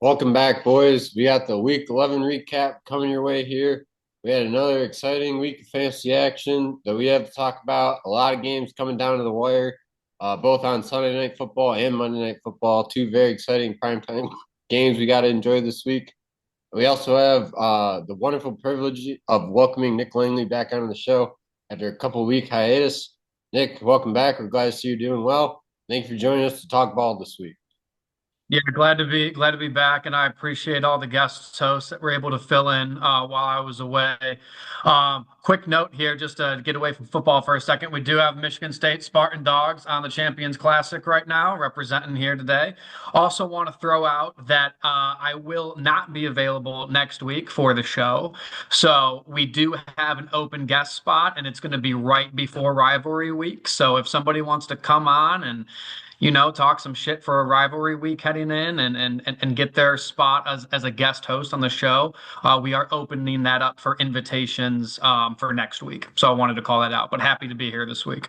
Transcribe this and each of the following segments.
Welcome back, boys. We got the Week 11 recap coming your way here. We had another exciting week of fantasy action that we have to talk about. A lot of games coming down to the wire, both on Sunday Night Football and Monday Night Football. Two very exciting primetime games we got to enjoy this week. We also have the wonderful privilege of welcoming Nick Langley back onto the show after a couple week hiatus. Nick, welcome back. We're glad to see you doing well. Thank you for joining us to talk ball this week. Yeah, glad to be back, and I appreciate all the guest hosts that were able to fill in while I was away. Quick note here, just to get away from football for a second, we do have Michigan State Spartan Dogs on the Champions Classic right now, representing here today. Also, want to throw out that I will not be available next week for the show, so we do have an open guest spot, and it's going to be right before rivalry week. So if somebody wants to come on and talk some shit for a rivalry week heading in and get their spot as a guest host on the show. We are opening that up for invitations for next week. So I wanted to call that out, but happy to be here this week.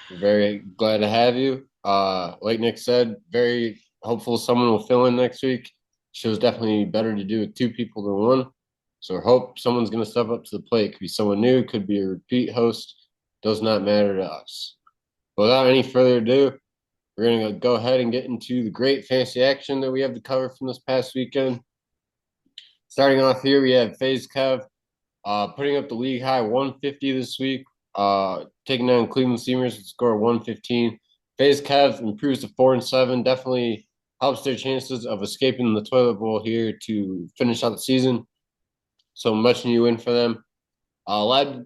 We're very glad to have you. Like Nick said, very hopeful someone will fill in next week. Show's definitely better to do with two people than one. So I hope someone's going to step up to the plate. Could be someone new, could be a repeat host. Does not matter to us. Without any further ado, we're going to go ahead and get into the great fantasy action that we have to cover from this past weekend. Starting off here, we have FaZe Kev putting up the league high 150 this week, taking down Cleveland Steamers with a score of 115. FaZe Kev improves to 4-7, definitely helps their chances of escaping the toilet bowl here to finish out the season. So much new win for them. Led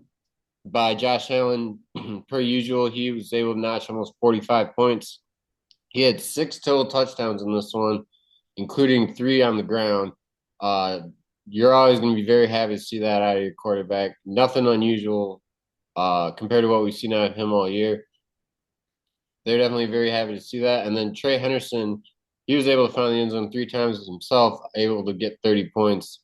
by Josh Allen, per usual, he was able to notch almost 45 points. He had 6 total touchdowns in this one, including 3 on the ground. You're always going to be very happy to see that out of your quarterback. Nothing unusual compared to what we've seen out of him all year. They're definitely very happy to see that. And then Trey Henderson, he was able to find the end zone 3 times himself, able to get 30 points.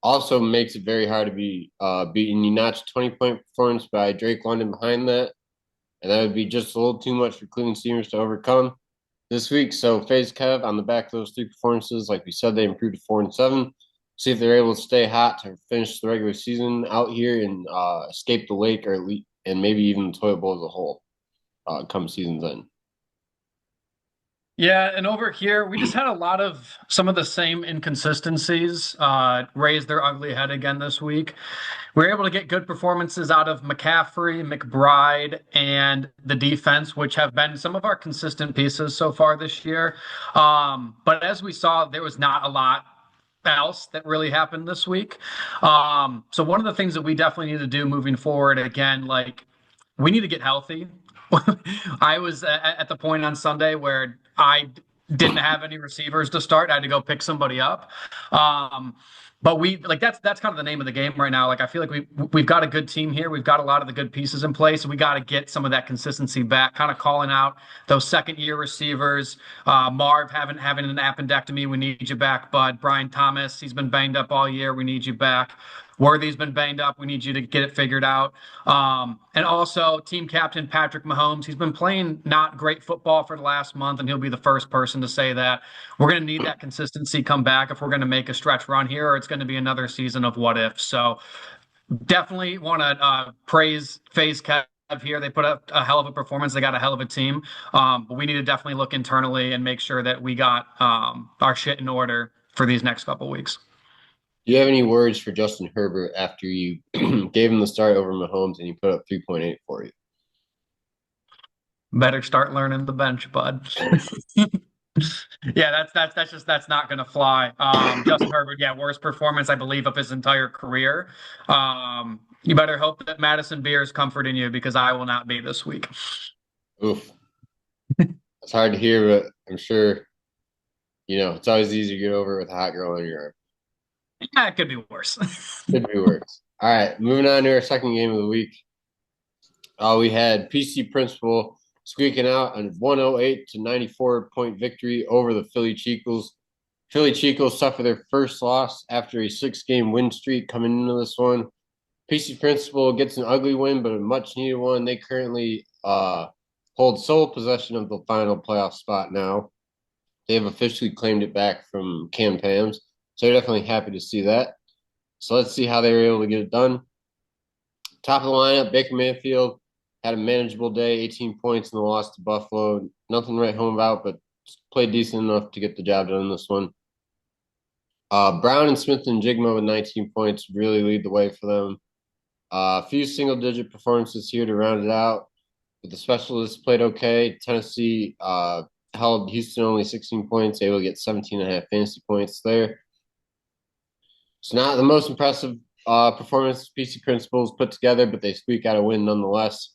Also makes it very hard to be beaten. He notched 20-point performance by Drake London behind that. And that would be just a little too much for Cleveland Steamers to overcome this week. So FaZe Kev on the back of those 3 performances, like we said, they improved to 4-7. See if they're able to stay hot to finish the regular season out here and escape the lake or and maybe even the toilet bowl as a whole come season's end. Yeah, and over here we just had a lot of some of the same inconsistencies raise their ugly head again this week. We were able to get good performances out of McCaffrey, McBride, and the defense, which have been some of our consistent pieces so far this year. But as we saw, there was not a lot else that really happened this week. So one of the things that we definitely need to do moving forward, again, like we need to get healthy. I was at the point on Sunday where I didn't have any receivers to start. I had to go pick somebody up. But we like that's kind of the name of the game right now. Like I feel like we've got a good team here. We've got a lot of the good pieces in place. We got to get some of that consistency back. Kind of calling out those second year receivers. Marv having an appendectomy. We need you back, bud. Brian Thomas, he's been banged up all year. We need you back. Worthy's been banged up. We need you to get it figured out. And also, team captain Patrick Mahomes. He's been playing not great football for the last month, and he'll be the first person to say that. We're going to need that consistency come back if we're going to make a stretch run here, or it's going to be another season of what if. So, definitely want to praise FaZe Kev here. They put up a hell of a performance. They got a hell of a team. But we need to definitely look internally and make sure that we got our shit in order for these next couple weeks. Do you have any words for Justin Herbert after you gave him the start over Mahomes and he put up 3.8 for you? Better start learning the bench, bud. Yeah, that's not gonna fly. Justin Herbert, yeah, worst performance I believe of his entire career. You better hope that Madison Beer is comforting you because I will not be this week. Oof. It's hard to hear, but I'm sure, it's always easy to get over with a hot girl in your arm. Yeah, it could be worse. Could be worse. All right, moving on to our second game of the week. We had PC Principal squeaking out a 108 to 94 point victory over the Philly Chicos. Philly Chicos suffer their first loss after a 6-game win streak coming into this one. PC Principal gets an ugly win, but a much needed one. They currently hold sole possession of the final playoff spot now. They have officially claimed it back from Cam Pams. So they're definitely happy to see that. So let's see how they were able to get it done. Top of the lineup, Baker Mayfield had a manageable day, 18 points in the loss to Buffalo. Nothing to write home about, but played decent enough to get the job done in this one. Brown and Smith and Jigma with 19 points really lead the way for them. A few single-digit performances here to round it out. But the specialists played okay. Tennessee held Houston only 16 points, able to get 17 and a half fantasy points there. It's not the most impressive performance PC Principles put together, but they squeak out a win nonetheless.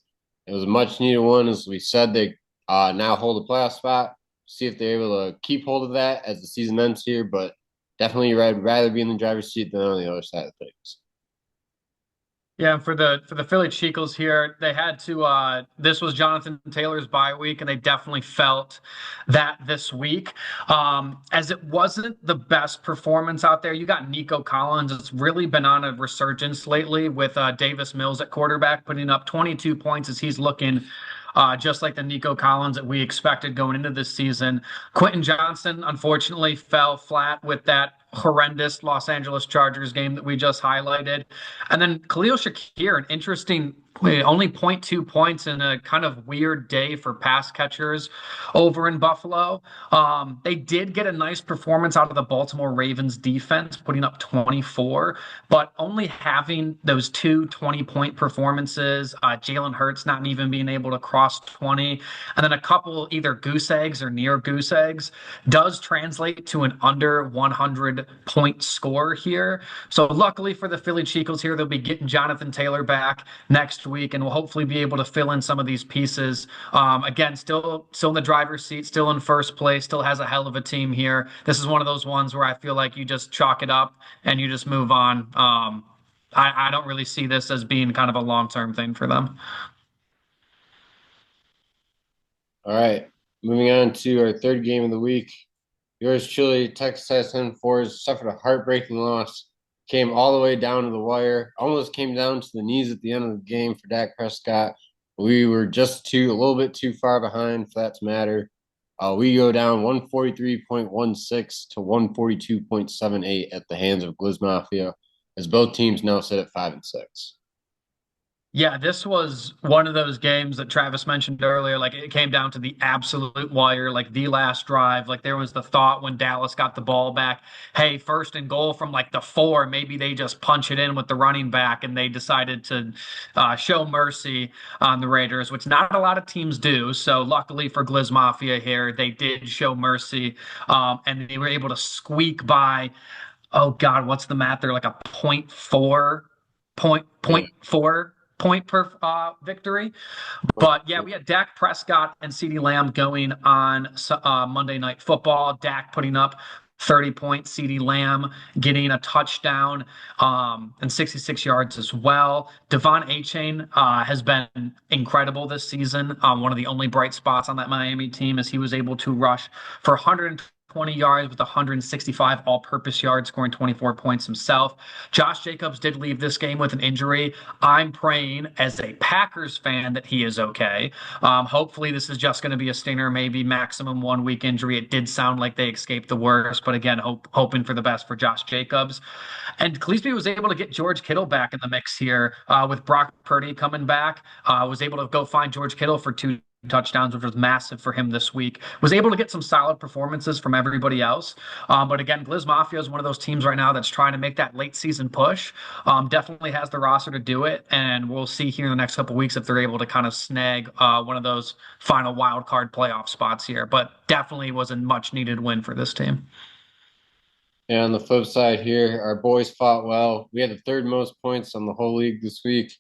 It was a much needed one. As we said, they now hold a playoff spot. See if they're able to keep hold of that as the season ends here, but definitely I'd rather be in the driver's seat than on the other side of things. Yeah, for the Philly Chicos here, they had to this was Jonathan Taylor's bye week, and they definitely felt that this week. As it wasn't the best performance out there. You got Nico Collins. It's really been on a resurgence lately with Davis Mills at quarterback, putting up 22 points as he's looking just like the Nico Collins that we expected going into this season. Quentin Johnson, unfortunately, fell flat with that horrendous Los Angeles Chargers game that we just highlighted. And then Khalil Shakir, an interesting only 0.2 points in a kind of weird day for pass catchers over in Buffalo. They did get a nice performance out of the Baltimore Ravens defense, putting up 24, but only having those two 20-point performances, Jalen Hurts not even being able to cross 20, and then a couple either goose eggs or near goose eggs does translate to an under 100 point score here. So luckily for the Philly Chicos here, they'll be getting Jonathan Taylor back next week, and we'll hopefully be able to fill in some of these pieces. Again, still in the driver's seat, still in first place, still has a hell of a team here. This is one of those ones where I feel like you just chalk it up and you just move on. I don't really see this as being kind of a long-term thing for them. All right, moving on to our third game of the week. Yours truly, Texas A&M suffered a heartbreaking loss. Came all the way down to the wire. Almost came down to the knees at the end of the game for Dak Prescott. We were just a little bit too far behind for that to matter. We go down 143.16 to 142.78 at the hands of Gliz Mafia, as both teams now sit at 5-6. Yeah, this was one of those games that Travis mentioned earlier. Like it came down to the absolute wire, like the last drive. Like there was the thought when Dallas got the ball back, hey, first and goal from like the 4, maybe they just punch it in with the running back, and they decided to show mercy on the Raiders, which not a lot of teams do. So luckily for Gliz Mafia here, they did show mercy, and they were able to squeak by. Oh God, what's the math? They're like a point four point Yeah. point four point per victory. But yeah, we had Dak Prescott and CeeDee Lamb going on Monday Night Football. Dak putting up 30 points, CeeDee Lamb getting a touchdown and 66 yards as well. Devon Achane has been incredible this season. One of the only bright spots on that Miami team as he was able to rush for 120 yards with 165 all-purpose yards, scoring 24 points himself. Josh Jacobs did leave this game with an injury. I'm praying as a Packers fan that he is okay. Hopefully this is just going to be a stinger, maybe maximum 1 week injury. It did sound like they escaped the worst, but again, hoping for the best for Josh Jacobs. And Cleesby was able to get George Kittle back in the mix here with Brock Purdy coming back. Was able to go find George Kittle for 2 touchdowns, which was massive for him this week. Was able to get some solid performances from everybody else. But again, Gliz Mafia is one of those teams right now that's trying to make that late season push. Definitely has the roster to do it. And we'll see here in the next couple of weeks if they're able to kind of snag one of those final wild card playoff spots here. But definitely was a much needed win for this team. And on the flip side here, our boys fought well. We had the third most points on the whole league this week.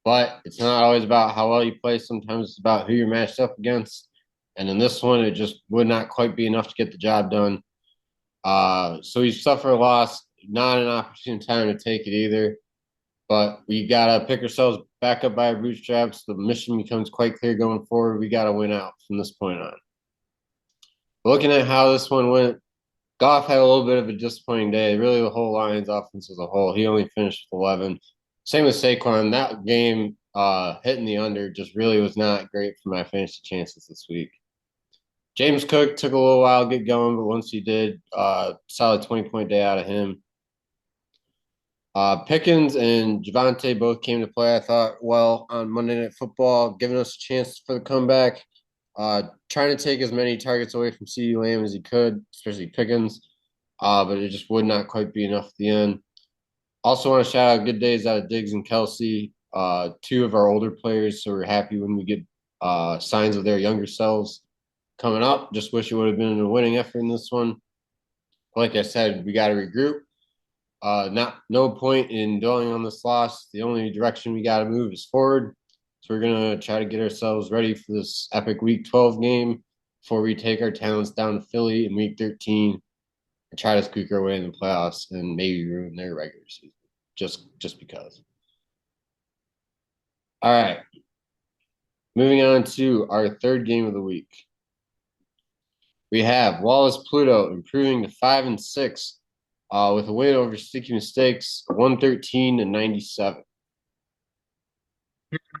But it's not always about how well you play. Sometimes it's about who you're matched up against. And in this one, it just would not quite be enough to get the job done. So we suffer a loss, not an opportune time to take it either. But we got to pick ourselves back up by our bootstraps. The mission becomes quite clear going forward. We got to win out from this point on. Looking at how this one went, Goff had a little bit of a disappointing day. Really, the whole Lions offense as a whole. He only finished with 11. Same with Saquon. That game, hitting the under just really was not great for my fantasy chances this week. James Cook took a little while to get going, but once he did, solid 20-point day out of him. Pickens and Javante both came to play, I thought, well on Monday Night Football, giving us a chance for the comeback. Trying to take as many targets away from CeeDee Lamb as he could, especially Pickens, but it just would not quite be enough at the end. Also want to shout out good days out of Diggs and Kelsey, two of our older players, so we're happy when we get signs of their younger selves coming up. Just wish it would have been a winning effort in this one. Like I said, we got to regroup. Not no point in dwelling on this loss. The only direction we got to move is forward. So we're gonna try to get ourselves ready for this epic Week 12 game before we take our talents down to Philly in Week 13 and try to squeak our way in the playoffs and maybe ruin their regular season just because. All right, moving on to our third game of the week. We have Wallace Pluto improving to 5-6 with a win over Sticky Mistakes, 113-97.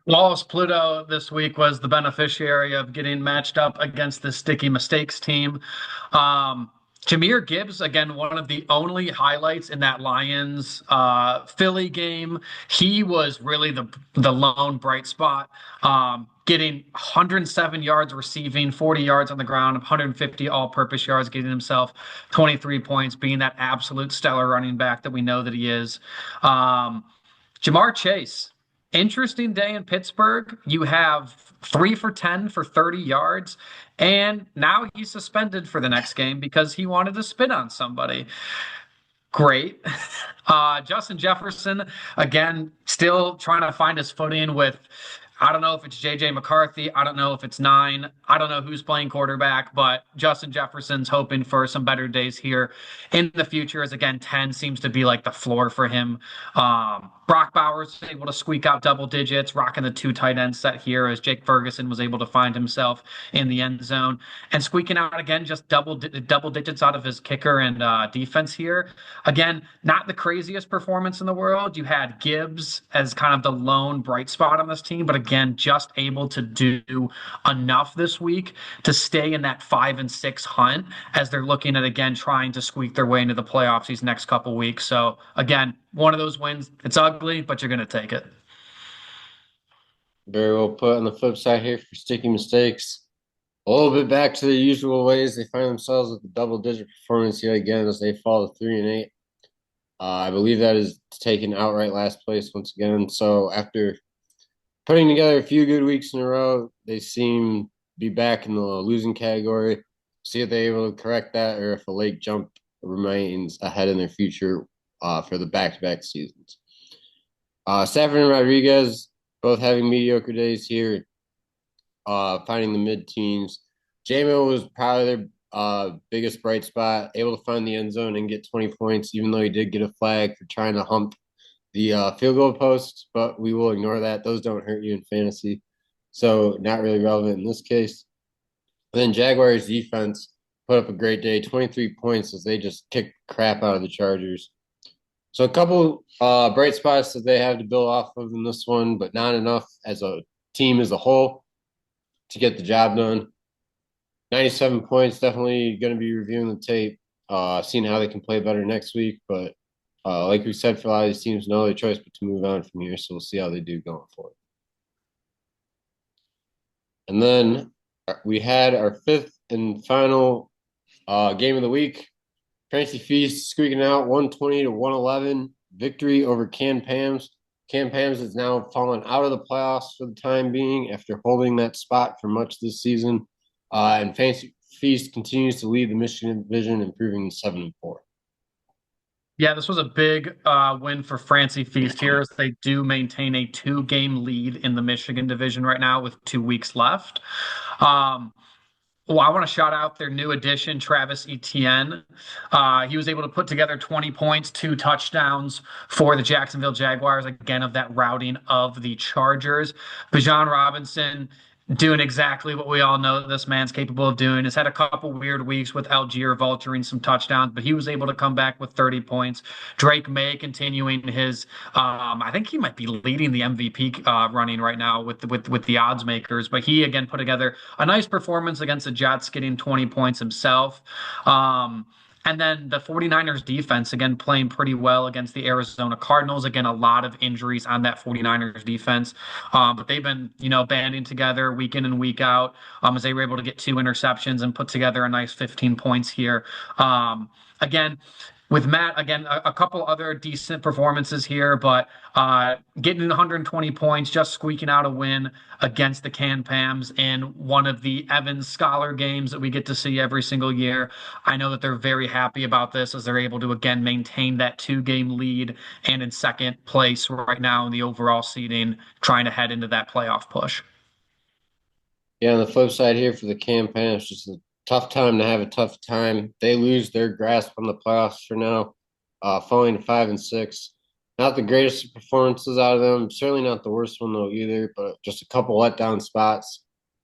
Wallace Pluto this week was the beneficiary of getting matched up against the Sticky Mistakes team. Jahmyr Gibbs, again, one of the only highlights in that Lions Philly game. He was really the lone bright spot, getting 107 yards receiving, 40 yards on the ground, 150 all-purpose yards, getting himself 23 points, being that absolute stellar running back that we know that he is. Jamar Chase. Interesting day in Pittsburgh. You have 3 for 10 for 30 yards, and now he's suspended for the next game because he wanted to spit on somebody. Great. Justin Jefferson, again, still trying to find his footing with, I don't know if it's JJ McCarthy. I don't know if it's 9. I don't know who's playing quarterback, but Justin Jefferson's hoping for some better days here in the future as, again, 10 seems to be like the floor for him. Brock Bowers able to squeak out double digits, rocking the 2 tight end set here as Jake Ferguson was able to find himself in the end zone and squeaking out again just double digits out of his kicker and defense here. Again, not the craziest performance in the world. You had Gibbs as kind of the lone bright spot on this team, but again, just able to do enough this week to stay in that 5-6 hunt as they're looking at again trying to squeak their way into the playoffs these next couple weeks. So again, one of those wins. It's ugly, but you're going to take it. Very well put. On the flip side here for Sticky Mistakes, a little bit back to the usual ways. They find themselves with a double-digit performance yet again as they fall to 3-8. I believe that is taken outright last place once again. So after putting together a few good weeks in a row, they seem to be back in the losing category. See if they're able to correct that or if a late jump remains ahead in their future for the back-to-back seasons. Stafford and Rodriguez both having mediocre days here, finding the mid-teens. J-Mo was probably their biggest bright spot, able to find the end zone and get 20 points, even though he did get a flag for trying to hump the field goal post, but we will ignore that. Those don't hurt you in fantasy, so not really relevant in this case. And then Jaguars defense put up a great day, 23 points as they just kicked crap out of the Chargers. So a couple bright spots that they have to build off of in this one, but not enough as a team as a whole to get the job done. 97 points, definitely going to be reviewing the tape, seeing how they can play better next week. But like we said, for a lot of these teams, no other choice but to move on from here. So we'll see how they do going forward. And then we had our fifth and final game of the week. Fancy Feast squeaking out 120-111 victory over Can Pams. Can Pams has now fallen out of the playoffs for the time being after holding that spot for much this season. And Fancy Feast continues to lead the Michigan division, improving 7-4. Yeah, this was a big win for Fancy Feast here as they do maintain a 2-game lead in the Michigan division right now with 2 weeks left. Well, I want to shout out their new addition, Travis Etienne. He was able to put together 20 points, 2 touchdowns for the Jacksonville Jaguars, again, of that routing of the Chargers. Bijan Robinson, doing exactly what we all know that this man's capable of doing. Has had a couple weird weeks with Algier vulturing some touchdowns, but he was able to come back with 30 points. Drake May continuing his, I think he might be leading the MVP running right now with the odds makers, but he again put together a nice performance against the Jets, getting 20 points himself. And then the 49ers defense, again, playing pretty well against the Arizona Cardinals. Again, a lot of injuries on that 49ers defense. But they've been, banding together week in and week out as they were able to get 2 interceptions and put together a nice 15 points here. Again, with Matt, again, a couple other decent performances here, but getting 120 points, just squeaking out a win against the Can Pams in one of the Evans Scholar games that we get to see every single year. I know that they're very happy about this as they're able to, again, maintain that 2-game lead and in second place right now in the overall seeding, trying to head into that playoff push. Yeah, on the flip side here for the campaign, it's just a tough time to have a tough time. They lose their grasp on the playoffs for now, falling to 5-6. Not the greatest performances out of them. Certainly not the worst one though either, but just a couple letdown spots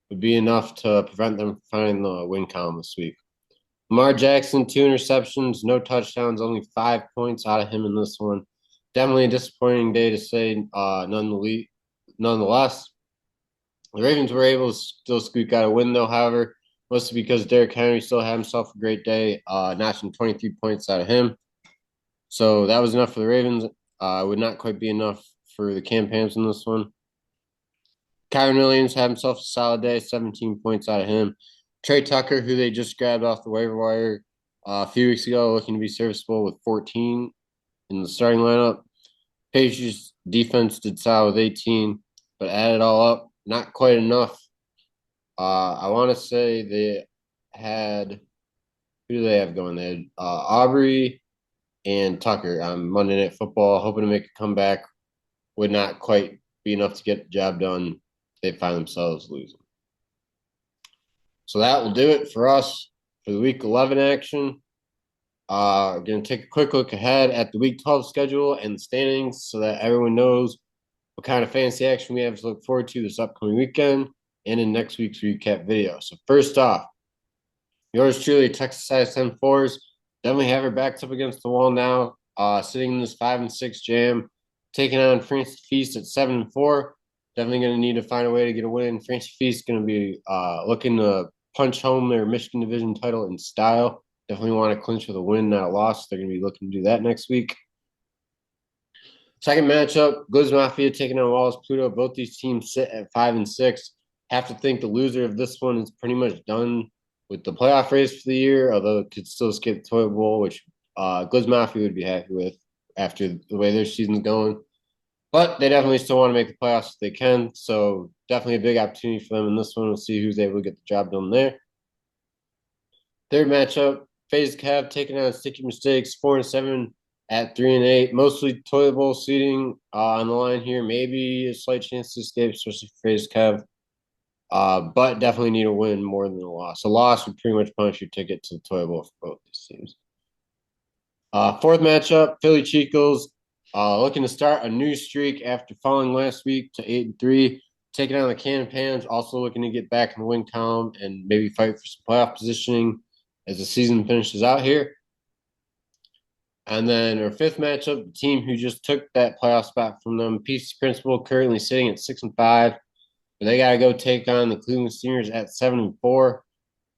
would be enough to prevent them from finding the win column this week. Lamar Jackson, 2 interceptions, no touchdowns, only 5 points out of him in this one. Definitely a disappointing day to say, nonetheless. The Ravens were able to still squeak out a win, though, however, mostly because Derrick Henry still had himself a great day, notching 23 points out of him. So that was enough for the Ravens. Would not quite be enough for the campaigns in this one. Kyren Williams had himself a solid day, 17 points out of him. Trey Tucker, who they just grabbed off the waiver wire a few weeks ago, looking to be serviceable with 14 in the starting lineup. Patriots defense did solid with 18, but add it all up, not quite enough. I want to say they had who do they have going? They had Aubrey and Tucker on Monday Night Football, hoping to make a comeback. Would not quite be enough to get the job done. They find themselves losing. So that will do it for us for the Week 11 action. We're going to take a quick look ahead at the Week 12 schedule and the standings so that everyone knows what kind of fantasy action we have to look forward to this upcoming weekend and in next week's recap video. So first off, yours truly, Texas ISM 4s. Definitely have her backed up against the wall now, sitting in this 5-6 jam, taking on Francis Feast at 7-4. Definitely going to need to find a way to get a win. Francis Feast going to be looking to punch home their Michigan Division title in style. Definitely want to clinch with a win, not a loss. They're going to be looking to do that next week. Second matchup, Gliz Mafia taking on Wallace Pluto. Both these teams sit at 5-6. Have to think the loser of this one is pretty much done with the playoff race for the year, although it could still skip the toilet bowl, which Gliz Mafia would be happy with after the way their season's going. But they definitely still want to make the playoffs if they can. So definitely a big opportunity for them in this one. We'll see who's able to get the job done there. Third matchup, FaZe Cav taking on Sticky Mistakes, 4-7 at 3-8. Mostly toilet bowl seating on the line here. Maybe a slight chance to escape, especially for FaZe Cav. But definitely need a win more than a loss. A loss would pretty much punch your ticket to the toilet bowl for both these teams. Fourth matchup, Philly Chicos looking to start a new streak after falling last week to 8-3. Taking on the Can Pans, also looking to get back in the win column and maybe fight for some playoff positioning as the season finishes out here. And then our fifth matchup, the team who just took that playoff spot from them, PC Principal, currently sitting at 6-5. But they got to go take on the Cleveland Seniors at 7-4.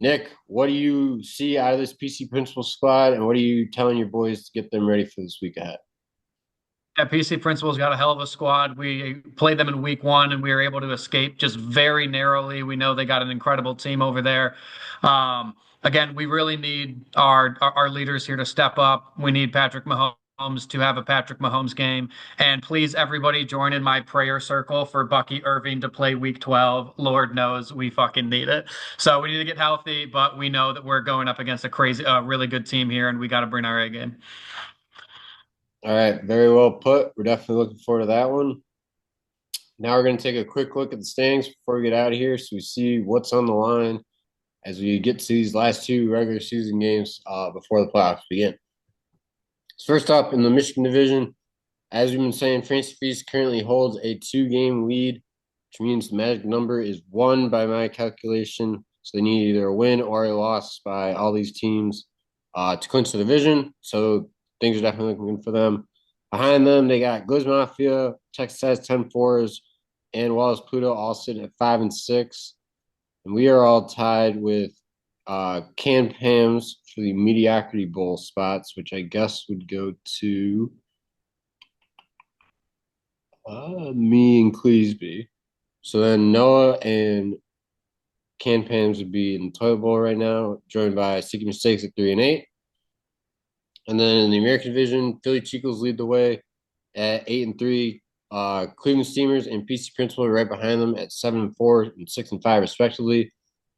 Nick, what do you see out of this PC Principal squad, and what are you telling your boys to get them ready for this week ahead? Yeah, PC Principal's got a hell of a squad. We played them in week 1 and we were able to escape just very narrowly. We know they got an incredible team over there. Again, we really need our leaders here to step up. We need Patrick Mahomes to have a Patrick Mahomes game. And please, everybody, join in my prayer circle for Bucky Irving to play week 12. Lord knows we fucking need it. So we need to get healthy, but we know that we're going up against a really good team here, and we got to bring our A game. All right, very well put. We're definitely looking forward to that one. Now we're going to take a quick look at the standings before we get out of here so we see what's on the line as we get to these last 2 regular season games before the playoffs begin. So first up in the Michigan Division, as we've been saying, Francis Feast currently holds a 2-game lead, which means the magic number is 1 by my calculation. So they need either a win or a loss by all these teams to clinch the division. So things are definitely looking good for them. Behind them, they got Gliz Mafia, Texas has 10-4s, and Wallace Pluto all sitting at 5-6. And we are all tied with Can Pams for the Mediocrity Bowl spots, which I guess would go to me and Cleesby. So then Noah and Can Pams would be in the toilet bowl right now, joined by Seeking Mistakes at 3-8. And then in the American division, Philly Chicos lead the way at 8-3. Cleveland Steamers and PC Principal are right behind them at 7-4 and 6-5 respectively.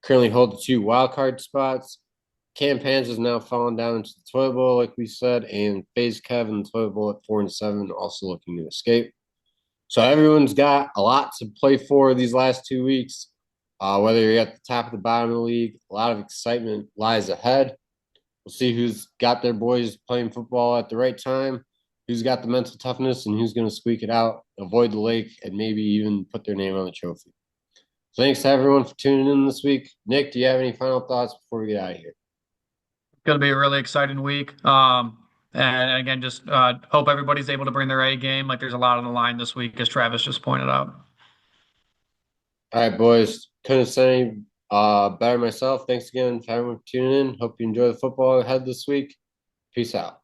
Currently hold the 2 wild card spots. Cam Pans is now fallen down into the toilet bowl, like we said, and FaZe Kev in the toilet bowl at 4-7, also looking to escape. So everyone's got a lot to play for these last 2 weeks. Whether you're at the top of the bottom of the league, a lot of excitement lies ahead. We'll see who's got their boys playing football at the right time, who's got the mental toughness, and who's going to squeak it out, avoid the lake, and maybe even put their name on the trophy. So thanks to everyone for tuning in this week. Nick, do you have any final thoughts before we get out of here? Going to be a really exciting week. And again, just hope everybody's able to bring their A game. Like there's a lot on the line this week, as Travis just pointed out. All right, boys. Couldn't say any better myself. Thanks again for everyone for tuning in. Hope you enjoy the football ahead this week. Peace out.